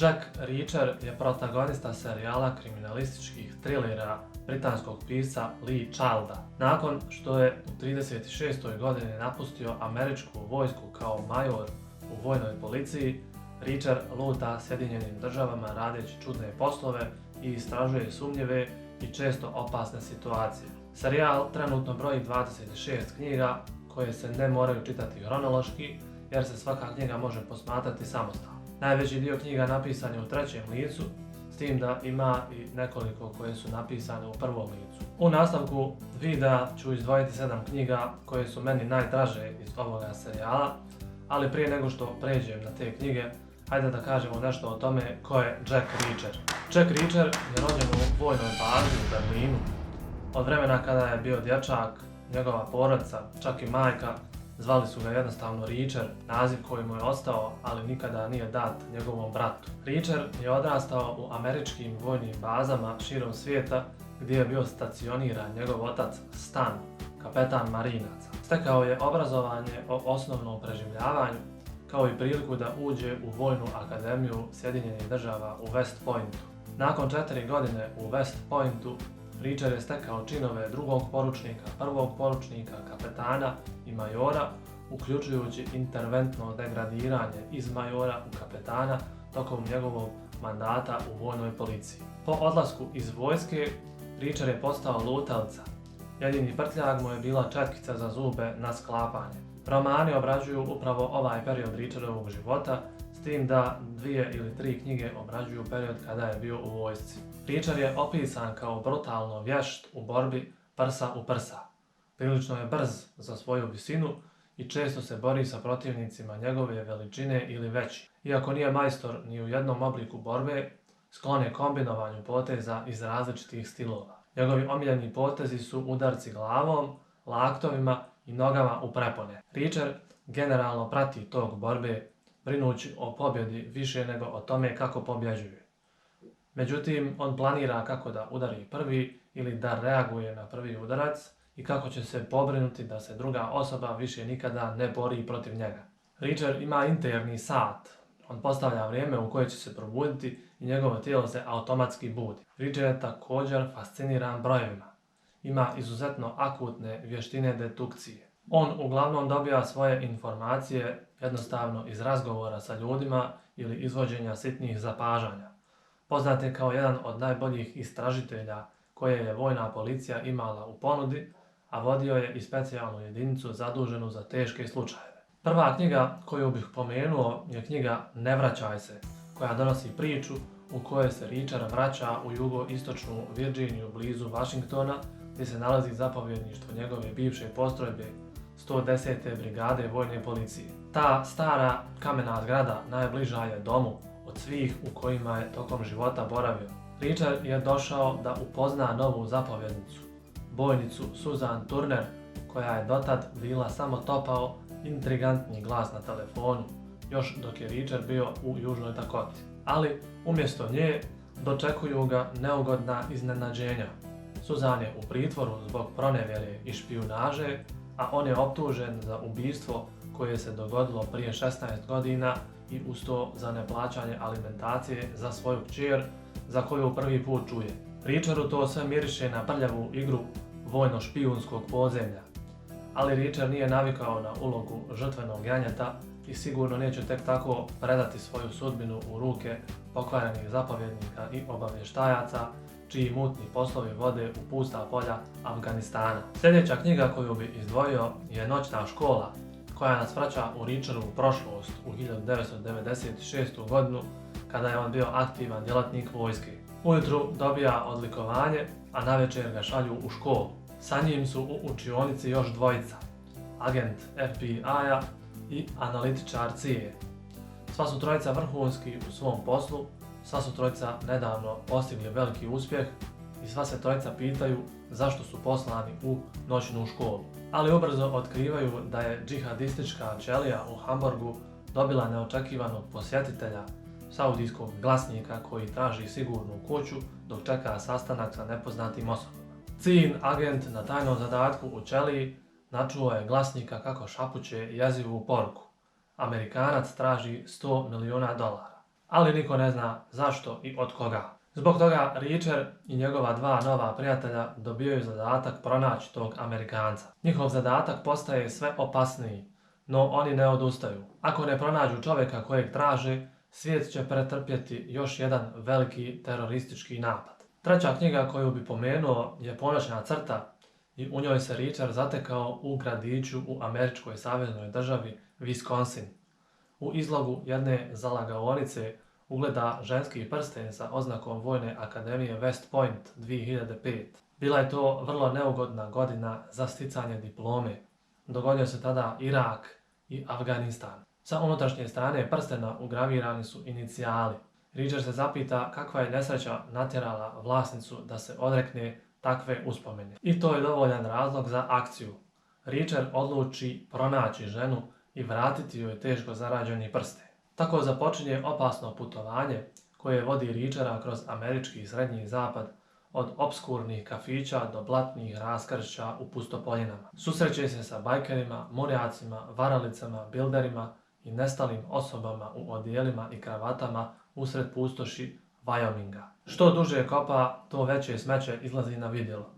Jack Reacher je protagonista serijala kriminalističkih trilera britanskog pisca Lee Childa. Nakon što je u 36. godini napustio američku vojsku kao major u vojnoj policiji, Reacher luta Sjedinjenim državama radeći čudne poslove i istražuje sumnjive i često opasne situacije. Serijal trenutno broji 26 knjiga koje se ne moraju čitati hronološki jer se svaka knjiga može posmatrati samostalno. Najveći dio knjiga napisan je u trećem licu, s tim da ima i nekoliko koje su napisane u prvom licu. U nastavku videa ću izdvojiti 7 knjiga koje su meni najdraže iz ovoga serijala, ali prije nego što pređem na te knjige, hajde da kažemo nešto o tome ko je Jack Reacher. Jack Reacher je rođen u vojnoj bazi u Berlinu. Od vremena kada je bio dječak, njegova porodica, čak i majka, zvali su ga jednostavno Reacher, naziv koji mu je ostao, ali nikada nije dat njegovom bratu. Reacher je odrastao u američkim vojnim bazama širom svijeta gdje je bio stacioniran njegov otac Stan, kapetan marinaca. Stekao je obrazovanje o osnovnom preživljavanju, kao i priliku da uđe u vojnu akademiju Sjedinjenih država u West Pointu. Nakon 4 godine u West Pointu, Reacher je stekao činove drugog poručnika, prvog poručnika, kapetana i majora, uključujući interventno degradiranje iz majora u kapetana tokom njegovog mandata u vojnoj policiji. Po odlasku iz vojske, Reacher je postao lutalica. Jedini prtljag mu je bila četkica za zube na sklapanje. Romani obrađuju upravo ovaj period Reacherovog života, s tim da 2 ili 3 knjige obrađuju period kada je bio u vojsci. Reacher je opisan kao brutalno vješt u borbi prsa u prsa. Prilično je brz za svoju visinu i često se bori sa protivnicima njegove veličine ili veći. Iako nije majstor ni u jednom obliku borbe, sklon je kombinovanju poteza iz različitih stilova. Njegovi omiljeni potezi su udarci glavom, laktovima i nogama u prepone. Reacher generalno prati tok borbe, brinući o pobjedi više nego o tome kako pobjeđuje. Međutim, on planira kako da udari prvi ili da reaguje na prvi udarac i kako će se pobrinuti da se druga osoba više nikada ne bori protiv njega. Reacher ima interni sat. On postavlja vrijeme u koje će se probuditi i njegovo tijelo se automatski budi. Reacher je također fasciniran brojevima. Ima izuzetno akutne vještine dedukcije. On uglavnom dobija svoje informacije jednostavno iz razgovora sa ljudima ili izvođenja sitnih zapažanja. Poznat je kao jedan od najboljih istražitelja koje je vojna policija imala u ponudi, a vodio je i specijalnu jedinicu zaduženu za teške slučajeve. Prva knjiga koju bih pomenuo je knjiga Ne vraćaj se, koja donosi priču u kojoj se Reacher vraća u jugoistočnu Virginiju blizu Washingtona, gdje se nalazi zapovjedništvo njegove bivše postrojbe 110. brigade vojne policije. Ta stara kamena zgrada najbliža je domu od svih u kojima je tokom života boravio. Reacher je došao da upozna novu zapovjednicu, bojnicu Susan Turner, koja je dotad bila samo topao, intrigantni glas na telefonu, još dok je Reacher bio u Južnoj Dakoti. Ali umjesto nje dočekuju ga neugodna iznenađenja. Susan je u pritvoru zbog pronevjere i špijunaže, a on je optužen za ubistvo koje se dogodilo prije 16 godina i uz to za neplaćanje alimentacije za svoju kćer, za koju prvi put čuje. Reacheru to sve miriše na prljavu igru vojno-špijunskog podzemlja. Ali Reacher nije navikao na ulogu žrtvenog janjeta i sigurno neće tek tako predati svoju sudbinu u ruke pokvarenih zapovjednika i obavještajaca, čiji mutni poslovi vode u pusta polja Afganistana. Sljedeća knjiga koju bi izdvojio je Noćna škola, koja nas vraća u Reacherovu prošlost u 1996. godinu, kada je on bio aktivan djelatnik vojske. Ujutru dobija odlikovanje, a navečer ga šalju u školu. Sa njim su u učionici još dvojica, agent FBI-a i analitičar CIA. Sva su trojica vrhunski u svom poslu, sva su trojica nedavno postigli veliki uspjeh i sva se trojica pitaju zašto su poslani u noćnu školu. Ali ubrzo otkrivaju da je džihadistička ćelija u Hamburgu dobila neočekivanog posjetitelja, saudijskog glasnika koji traži sigurnu kuću dok čeka sastanak sa nepoznatim osobama. Ciin agent na tajnom zadatku u ćeliji načuo je glasnika kako šapuće jezivu poruku. Amerikanac traži $100 miliona. ali niko ne zna zašto i od koga. Zbog toga Reacher i njegova dva nova prijatelja dobijaju zadatak pronaći tog Amerikanca. Njihov zadatak postaje sve opasniji, no oni ne odustaju. Ako ne pronađu čovjeka kojeg traže, svijet će pretrpjeti još jedan veliki teroristički napad. Treća knjiga koju bi pomenuo je Ponoćna crta i u njoj se Reacher zatekao u gradiću u američkoj saveznoj državi Wisconsin. U izlogu jedne zalagaonice ugleda ženski prsten sa oznakom Vojne akademije West Point 2005. Bila je to vrlo neugodna godina za sticanje diplome. Dogodio se tada Irak i Afganistan. Sa unutrašnje strane prstena ugravirani su inicijali. Reacher se zapita kakva je nesreća natjerala vlasnicu da se odrekne takve uspomene. I to je dovoljan razlog za akciju. Reacher odluči pronaći ženu i vratiti joj teško zarađeni prsten. Tako započinje opasno putovanje koje vodi Reachera kroz američki srednji zapad od opskurnih kafića do blatnih raskršća u pustopoljinama. Susreće se sa bajkerima, murijacima, varalicama, bilderima i nestalim osobama u odijelima i kravatama usred pustoši Wyominga. Što duže kopa, to veće smeće izlazi na vidjelo.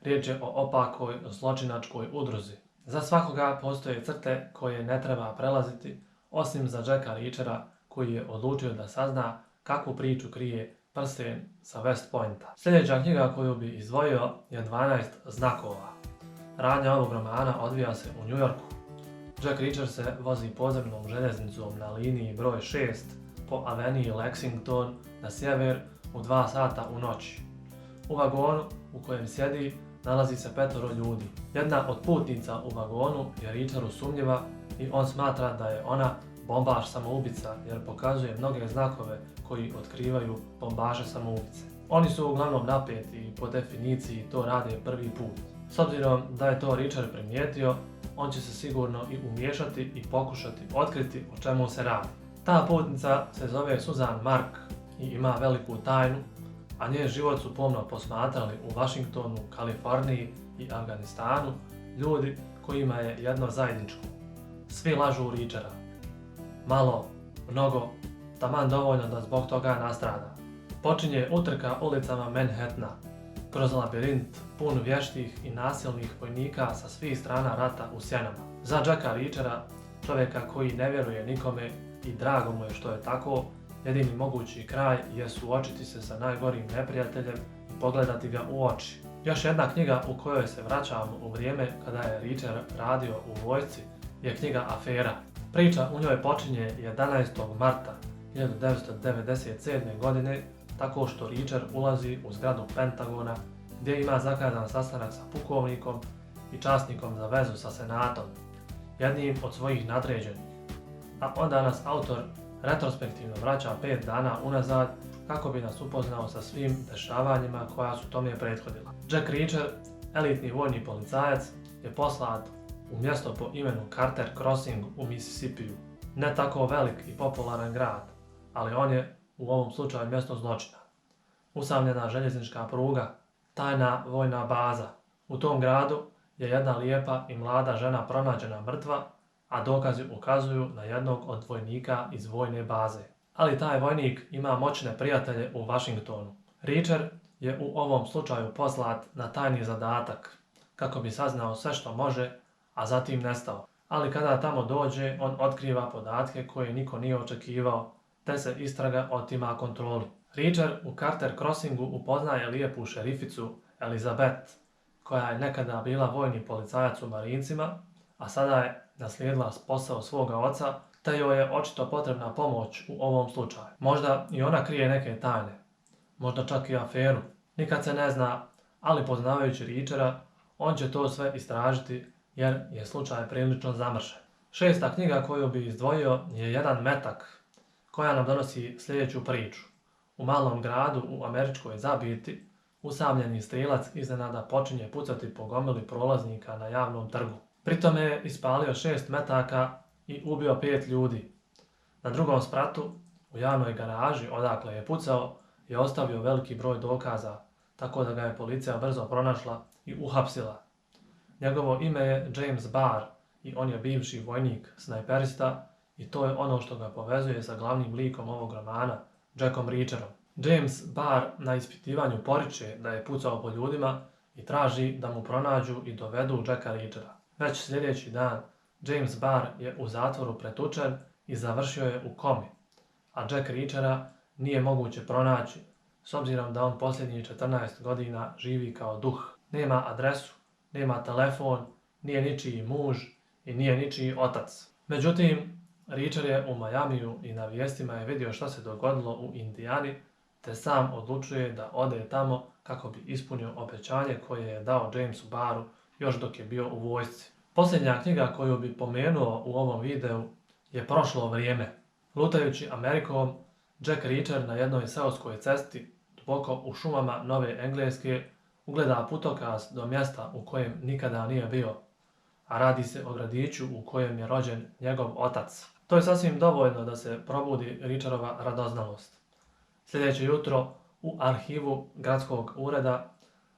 Riječ je o opakoj zločinačkoj udruzi. Za svakoga postoje crte koje ne treba prelaziti, osim za Jacka Reachera koji je odlučio da sazna kakvu priču krije prsten sa West Pointa. Sljedeća knjiga koju bi izdvojio je 12 znakova. Radnja ovog romana odvija se u New Yorku. Jack Reacher se vozi podzemnom željeznicom na liniji broj 6 po aveniji Lexington na sjever u 2 sata u noći. U vagonu u kojem sjedi nalazi se 5 ljudi. Jedna od putnica u vagonu je Reacheru sumnjiva i on smatra da je ona bombaš samoubica jer pokazuje mnoge znakove koji otkrivaju bombaše samoubice. Oni su uglavnom napeti i po definiciji to rade prvi put. S obzirom da je to Reacher primijetio, on će se sigurno i umiješati i pokušati otkriti o čemu se radi. Ta putnica se zove Susan Mark i ima veliku tajnu, a njen život su pomno posmatrali u Washingtonu, Kaliforniji i Afganistanu ljudi kojima je jedno zajedničko. Svi lažu Reachera. Malo, mnogo, taman dovoljno da zbog toga nastrada. Počinje utrka ulicama Manhattana, kroz labirint pun vještih i nasilnih vojnika sa svih strana rata u sjenama. Za Jacka Reachera, čovjeka koji ne vjeruje nikome i drago mu je što je tako, jedini mogući kraj je suočiti se sa najgorim neprijateljem i pogledati ga u oči. Još jedna knjiga u kojoj se vraćamo u vrijeme kada je Reacher radio u vojsci je knjiga Afera. Priča u njoj počinje 11. marta 1997. godine tako što Reacher ulazi u zgradu Pentagona gdje ima zakazan sastanak sa pukovnikom i časnikom za vezu sa senatom, jednim od svojih nadređenih. A onda nas autor retrospektivno vraća 5 dana unazad kako bi nas upoznao sa svim dešavanjima koja su tome prethodila. Jack Reacher, elitni vojni policajac, je poslat u mjesto po imenu Carter Crossing u Mississippiju. Ne tako velik i popularan grad, ali on je u ovom slučaju mjesto zločina. Usamljena željeznička pruga, tajna vojna baza. U tom gradu je jedna lijepa i mlada žena pronađena mrtva, a dokazi ukazuju na jednog od vojnika iz vojne baze. Ali taj vojnik ima moćne prijatelje u Washingtonu. Reacher je u ovom slučaju poslat na tajni zadatak kako bi saznao sve što može, a zatim nestao. Ali kada tamo dođe, on otkriva podatke koje niko nije očekivao, te se istraga otima kontroli. Reacher u Carter Crossingu upoznaje lijepu šerificu Elizabeth, koja je nekada bila vojni policajac u Marincima, a sada je naslijedila posao svoga oca, te joj je očito potrebna pomoć u ovom slučaju. Možda i ona krije neke tajne, možda čak i aferu. Nikad se ne zna, ali poznavajući Reachera, on će to sve istražiti jer je slučaj prilično zamršen. 6. knjiga koju bi izdvojio je Jedan metak, koja nam donosi sljedeću priču. U malom gradu u američkoj Zabiti, usamljeni strilac iznenada počinje pucati po gomili prolaznika na javnom trgu. Pritom je ispalio 6 metaka i ubio 5 ljudi. Na drugom spratu, u javnoj garaži odakle je pucao, je ostavio veliki broj dokaza, tako da ga je policija brzo pronašla i uhapsila. Njegovo ime je James Barr i on je bivši vojnik snajperista i to je ono što ga povezuje sa glavnim likom ovog romana, Jackom Reacherom. James Barr na ispitivanju poriče da je pucao po ljudima i traži da mu pronađu i dovedu Jacka Reachera. Već sljedeći dan James Barr je u zatvoru pretučen i završio je u komi, a Jack Reachera nije moguće pronaći s obzirom da on posljednjih 14 godina živi kao duh. Nema adresu, nema telefon, nije ničiji muž i nije ničiji otac. Međutim, Reacher je u Majamiju i na vijestima je vidio što se dogodilo u Indijani, te sam odlučuje da ode tamo kako bi ispunio obećanje koje je dao Jamesu Barru još dok je bio u vojsci. Posljednja knjiga koju bi pomenuo u ovom videu je Prošlo vrijeme. Lutajući Amerikom, Jack Reacher na jednoj seoskoj cesti duboko u šumama Nove Engleske ugleda putokaz do mjesta u kojem nikada nije bio, a radi se o gradiću u kojem je rođen njegov otac. To je sasvim dovoljno da se probudi Reacherova radoznalost. Sljedeće jutro u arhivu gradskog ureda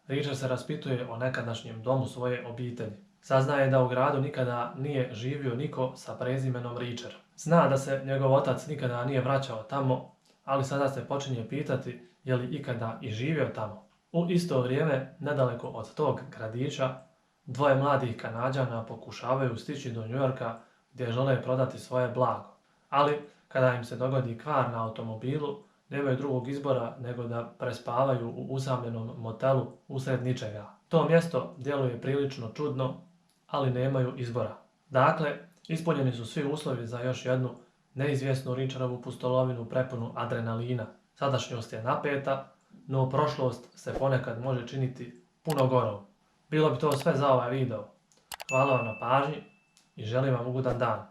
Reacher se raspituje o nekadašnjem domu svoje obitelji. Saznaje da u gradu nikada nije živio niko sa prezimenom Reacher. Zna da se njegov otac nikada nije vraćao tamo, ali sada se počinje pitati je li ikada i živio tamo. U isto vrijeme, nedaleko od tog gradića, dvoje mladih Kanađana pokušavaju stići do Njujorka gdje žele prodati svoje blago. Ali, kada im se dogodi kvar na automobilu, nemaju drugog izbora nego da prespavaju u usamljenom motelu usred ničega. To mjesto djeluje prilično čudno, ali nemaju izbora. Dakle, ispunjeni su svi uslovi za još jednu neizvjesnu Reacherovu pustolovinu prepunu adrenalina. Sadašnjost je napeta, no prošlost se ponekad može činiti puno gorom. Bilo bi to sve za ovaj video. Hvala vam na pažnji i želim vam ugodan dan.